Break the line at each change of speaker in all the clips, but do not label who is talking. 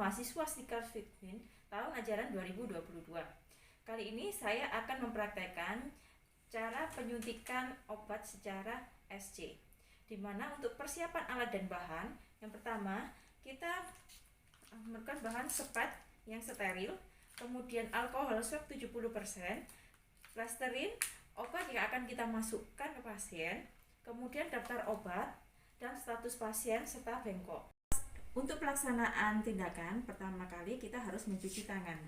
mahasiswa Stikers Fitwin tahun ajaran 2022. Kali ini saya akan mempraktekkan cara penyuntikan obat secara SC, di mana untuk persiapan alat dan bahan, yang pertama kita memerlukan bahan sepat yang steril, kemudian alkohol swab 70%, plasterin, obat yang akan kita masukkan ke pasien, kemudian daftar obat, dan status pasien serta bengkok. Untuk pelaksanaan tindakan, pertama kali kita harus mencuci tangan.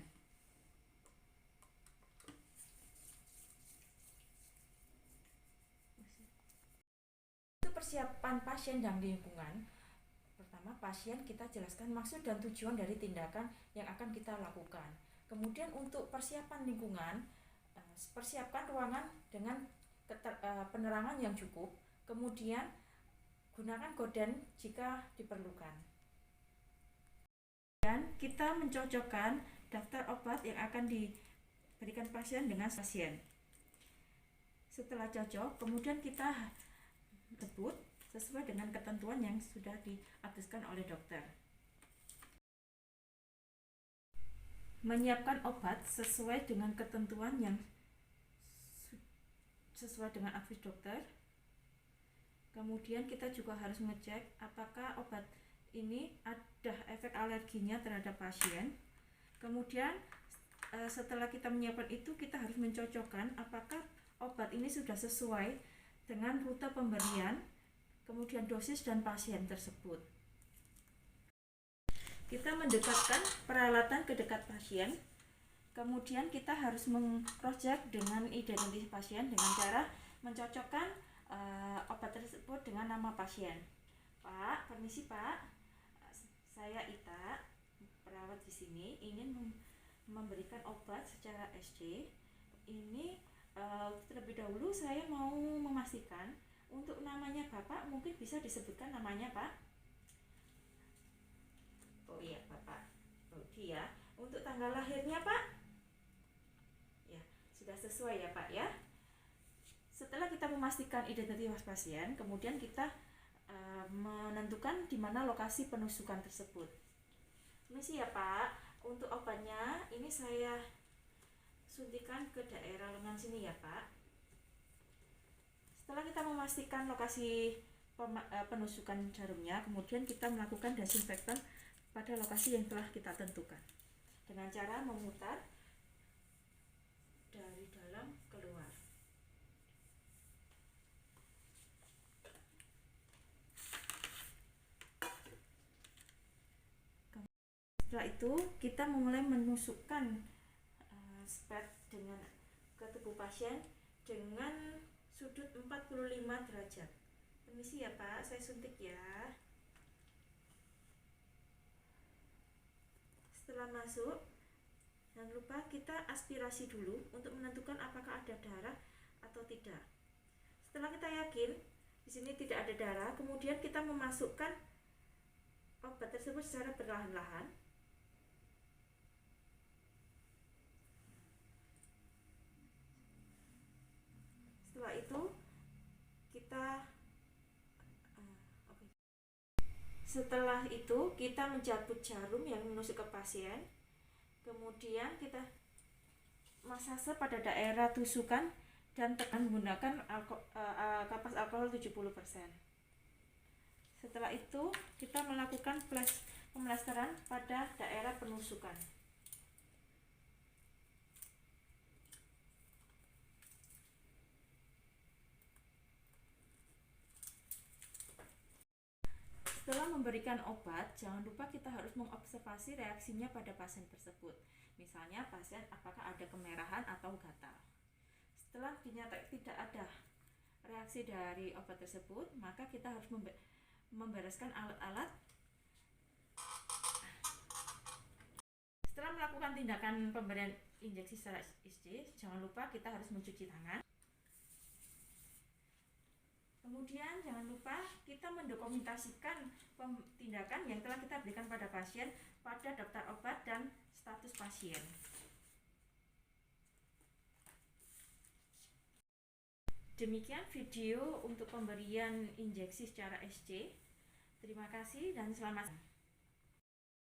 Untuk persiapan pasien dan lingkungan, pertama pasien kita jelaskan maksud dan tujuan dari tindakan yang akan kita lakukan. Kemudian untuk persiapan lingkungan, persiapkan ruangan dengan penerangan yang cukup. Kemudian gunakan gorden jika diperlukan. Dan kita mencocokkan daftar obat yang akan diberikan pasien dengan pasien. Setelah cocok, kemudian kita rebut sesuai dengan ketentuan yang sudah diatuskan oleh dokter. Menyiapkan obat sesuai dengan ketentuan yang sesuai dengan advis dokter. Kemudian kita juga harus mengecek apakah obat ini ada efek alerginya terhadap pasien. Kemudian setelah kita menyiapkan itu, kita harus mencocokkan apakah obat ini sudah sesuai dengan rute pemberian, kemudian dosis dan pasien tersebut. Kita mendekatkan peralatan ke dekat pasien. Kemudian kita harus meng-cross-check dengan identitas pasien dengan cara mencocokkan obat tersebut dengan nama pasien. Pak, permisi Pak, saya Ita, perawat di sini, ingin memberikan obat secara SC. Ini terlebih dahulu saya mau memastikan untuk namanya Bapak, mungkin bisa disebutkan namanya Pak? Oh iya Bapak, dia. Untuk tanggal lahirnya Pak? Ya, sudah sesuai ya Pak ya. Setelah kita memastikan identitas pasien, kemudian kita menentukan di mana lokasi penusukan tersebut. Permisi ya Pak, untuk obatnya ini saya suntikan ke daerah lengan sini ya Pak. Setelah kita memastikan lokasi penusukan jarumnya, kemudian kita melakukan desinfektan pada lokasi yang telah kita tentukan dengan cara memutar dari dalam keluar. Setelah itu kita mulai menusukkan spet ke tubuh pasien dengan sudut 45 derajat. Permisi ya Pak, saya suntik ya. Setelah masuk, jangan lupa kita aspirasi dulu untuk menentukan apakah ada darah atau tidak. Setelah kita yakin di sini tidak ada darah, kemudian kita memasukkan obat tersebut secara perlahan-lahan. Setelah itu kita mencabut jarum yang menusuk ke pasien. Kemudian kita masase pada daerah tusukan dan tekan menggunakan kapas alkohol 70%. Setelah itu kita melakukan pemelasteran pada daerah penusukan. Setelah memberikan obat, jangan lupa kita harus mengobservasi reaksinya pada pasien tersebut. Misalnya pasien apakah ada kemerahan atau gatal. Setelah dinyatakan tidak ada reaksi dari obat tersebut, maka kita harus membereskan alat-alat. Setelah melakukan tindakan pemberian injeksi secara SC, jangan lupa kita harus mencuci tangan. Kemudian jangan lupa kita mendokumentasikan tindakan yang telah kita berikan pada pasien pada daftar obat dan status pasien. Demikian video untuk pemberian injeksi secara SC. Terima kasih dan selamat.